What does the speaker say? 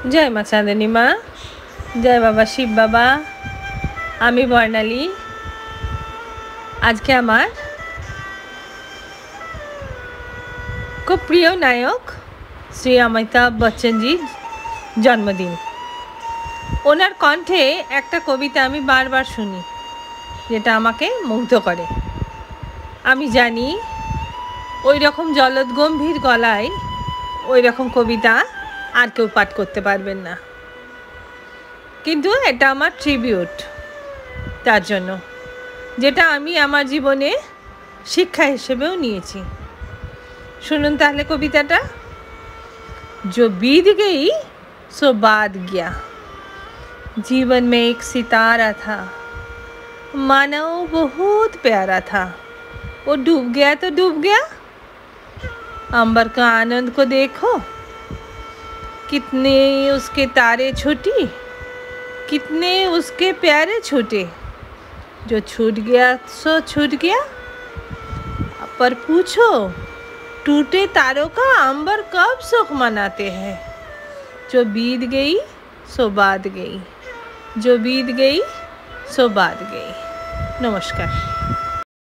जय मा चाँदनी मा, जय बाबा शिव बाबा। आमी बर्णाली। आज के आमार खूब प्रिय नायक श्री अमिताभ बच्चन जी जन्मदिन। ओनार कण्ठे एक कविता आमी बार बार शुनी जेटा आमाके मुग्ध करे। आमी जानी ओई रकम जलद गम्भीर गलाय ओई रकम कविता आर केउ पाठ करते पारबेन ना, किन्तु एटा आमार ट्रिबिउट तार जन्य, जेटा आमी आमार जीवने शिक्षा हिसेबेও निয়েছি। शुनुन ताहले कविताटा। जो बीत गई सो बाद गया। जीवन में एक सितारा था, मानो बहुत प्यारा था। वो डूब गया तो डूब गया। अंबर का आनंद को देखो, कितने उसके तारे छूटी, कितने उसके प्यारे छूटे। जो छूट गया सो छूट गया। पर पूछो टूटे तारों का अंबर कब सुख मनाते हैं। जो बीत गई सो बात गई, जो बीत गई सो बात गई। नमस्कार।